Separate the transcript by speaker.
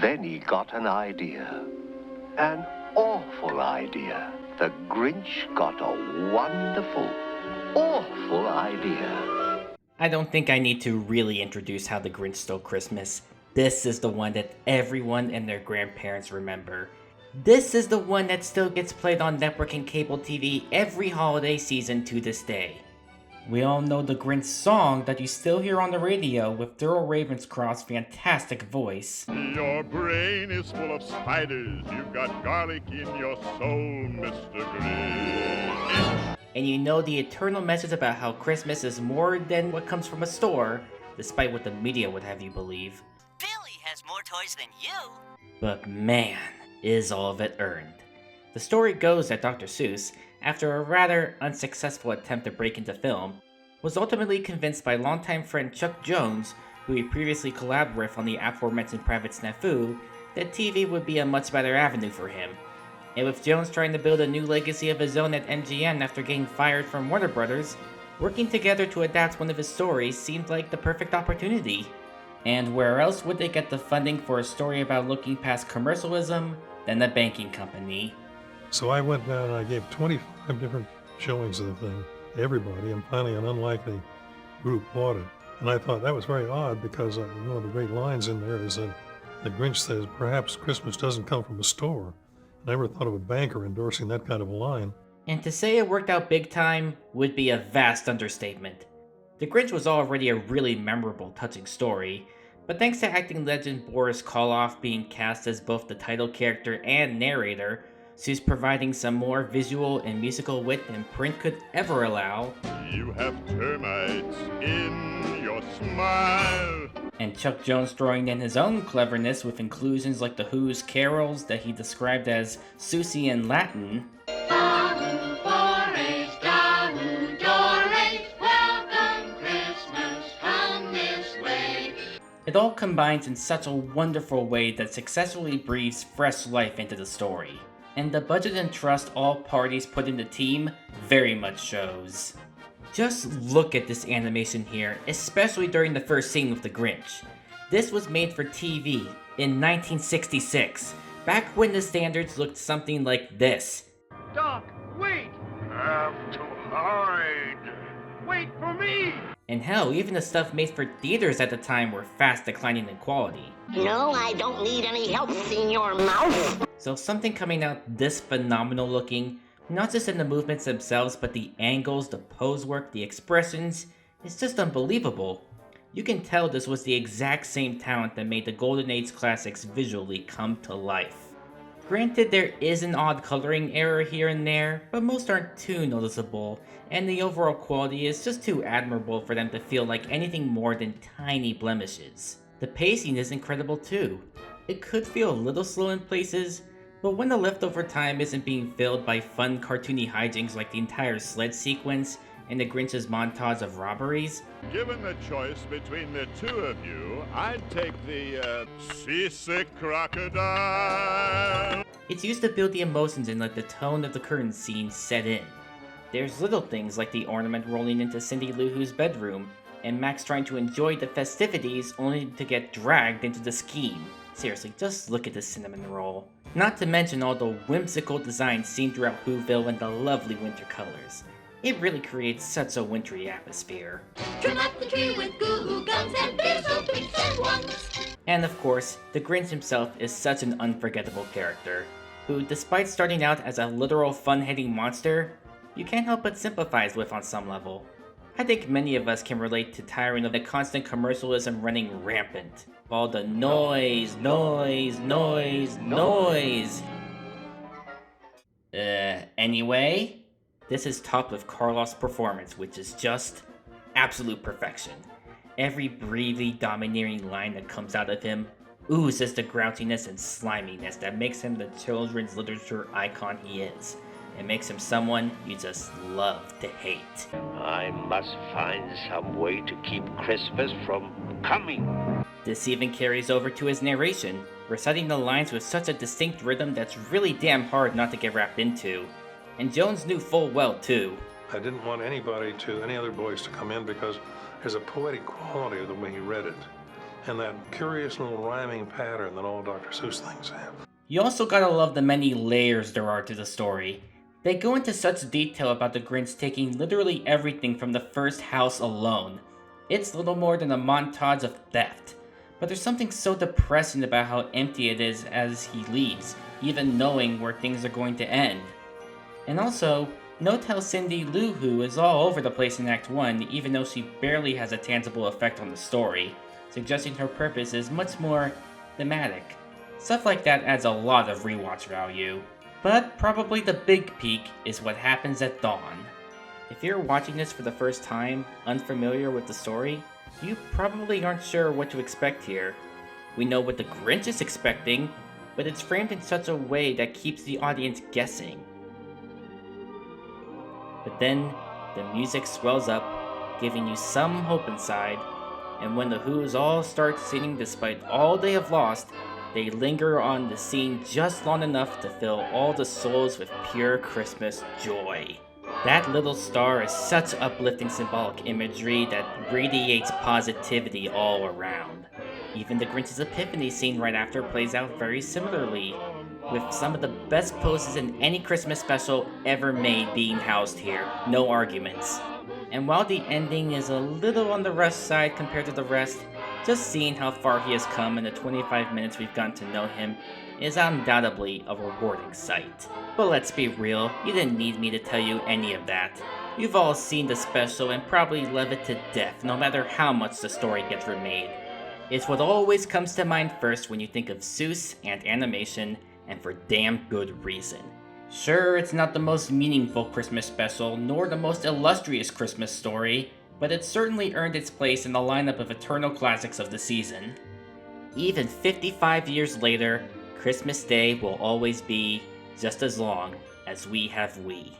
Speaker 1: Then he got an idea. An awful idea. The Grinch got a wonderful, awful idea.
Speaker 2: I don't think I need to really introduce how the Grinch stole Christmas. This is the one that everyone and their grandparents remember. This is the one that still gets played on network and cable TV every holiday season to this day. We all know the Grinch song that you still hear on the radio with Daryl Ravenscroft's fantastic voice.
Speaker 3: Your brain is full of spiders. You've got garlic in your soul, Mr. Grinch.
Speaker 2: And you know the eternal message about how Christmas is more than what comes from a store, despite what the media would have you believe.
Speaker 4: Billy has more toys than you.
Speaker 2: But man, is all of it earned. The story goes that Dr. Seuss, after a rather unsuccessful attempt to break into film, was ultimately convinced by longtime friend Chuck Jones, who he previously collabed with on the aforementioned Private Snafu, that TV would be a much better avenue for him. And with Jones trying to build a new legacy of his own at MGM after getting fired from Warner Brothers, working together to adapt one of his stories seemed like the perfect opportunity. And where else would they get the funding for a story about looking past commercialism than the banking company?
Speaker 5: So I went down and I gave 25 different showings of the thing to everybody, and finally an unlikely group bought it. And I thought that was very odd because one of the great lines in there is that the Grinch says, perhaps Christmas doesn't come from a store. I never thought of a banker endorsing that kind of a line.
Speaker 2: And to say it worked out big time would be a vast understatement. The Grinch was already a really memorable, touching story, but thanks to acting legend Boris Karloff being cast as both the title character and narrator, Seuss providing some more visual and musical wit than print could ever allow.
Speaker 3: You have termites in your smile.
Speaker 2: And Chuck Jones throwing in his own cleverness with inclusions like the Who's carols that he described as Seussian Latin. It all combines in such a wonderful way that successfully breathes fresh life into the story. And the budget and trust all parties put in the team very much shows. Just look at this animation here, especially during the first scene with the Grinch. This was made for TV in 1966, back when the standards looked something like this.
Speaker 6: Doc, wait!
Speaker 3: Have to hide.
Speaker 6: Wait for me!
Speaker 2: And hell, even the stuff made for theaters at the time were fast declining in quality.
Speaker 4: No, I don't need any help, Senior Mouse.
Speaker 2: So something coming out this phenomenal looking, not just in the movements themselves, but the angles, the pose work, the expressions, it's just unbelievable. You can tell this was the exact same talent that made the Golden Age classics visually come to life. Granted, there is an odd coloring error here and there, but most aren't too noticeable, and the overall quality is just too admirable for them to feel like anything more than tiny blemishes. The pacing is incredible too. It could feel a little slow in places, but when the leftover time isn't being filled by fun cartoony hijinks like the entire sled sequence and the Grinch's montage of robberies.
Speaker 3: Given the choice between the two of you, I'd take the seasick crocodile.
Speaker 2: It's used to build the emotions and let the tone of the curtain scene set in. There's little things like the ornament rolling into Cindy Lou Who's bedroom, and Max trying to enjoy the festivities only to get dragged into the scheme. Seriously, just look at the cinnamon roll. Not to mention all the whimsical designs seen throughout Whoville and the lovely winter colors. It really creates such a wintry atmosphere.
Speaker 7: Trim up the tree with goo-goo gums and thistle twigs and ones.
Speaker 2: And of course, the Grinch himself is such an unforgettable character, who despite starting out as a literal fun-hitting monster, you can't help but sympathize with on some level. I think many of us can relate to tiring of the constant commercialism running rampant. All the noise. Anyway, this is topped with Karloff's performance, which is just absolute perfection. Every breathy, domineering line that comes out of him oozes the grouchiness and sliminess that makes him the children's literature icon he is. It makes him someone you just love to hate.
Speaker 1: I must find some way to keep Christmas from coming.
Speaker 2: This even carries over to his narration, reciting the lines with such a distinct rhythm that's really damn hard not to get wrapped into. And Jones knew full well too.
Speaker 5: I didn't want any other boys to come in because there's a poetic quality of the way he read it. and that curious little rhyming pattern that all Dr. Seuss things have.
Speaker 2: You also gotta love the many layers there are to the story. They go into such detail about the Grinch taking literally everything from the first house alone. It's little more than a montage of theft, but there's something so depressing about how empty it is as he leaves, even knowing where things are going to end. And also, note how Cindy Lou Who is all over the place in Act 1, even though she barely has a tangible effect on the story, suggesting her purpose is much more thematic. Stuff like that adds a lot of rewatch value. But probably the big peak is what happens at dawn. If you're watching this for the first time, unfamiliar with the story, you probably aren't sure what to expect here. We know what the Grinch is expecting, but it's framed in such a way that keeps the audience guessing. But then, the music swells up, giving you some hope inside, and when the Who's all start singing despite all they have lost, they linger on the scene just long enough to fill all the souls with pure Christmas joy. That little star is such uplifting symbolic imagery that radiates positivity all around. Even the Grinch's Epiphany scene right after plays out very similarly, with some of the best poses in any Christmas special ever made being housed here, no arguments. And while the ending is a little on the rough side compared to the rest, just seeing how far he has come in the 25 minutes we've gotten to know him is undoubtedly a rewarding sight. But let's be real, you didn't need me to tell you any of that. You've all seen the special and probably love it to death no matter how much the story gets remade. It's what always comes to mind first when you think of Seuss and animation, and for damn good reason. Sure, it's not the most meaningful Christmas special, nor the most illustrious Christmas story, but it certainly earned its place in the lineup of eternal classics of the season. Even 55 years later, Christmas Day will always be just as long as we have we.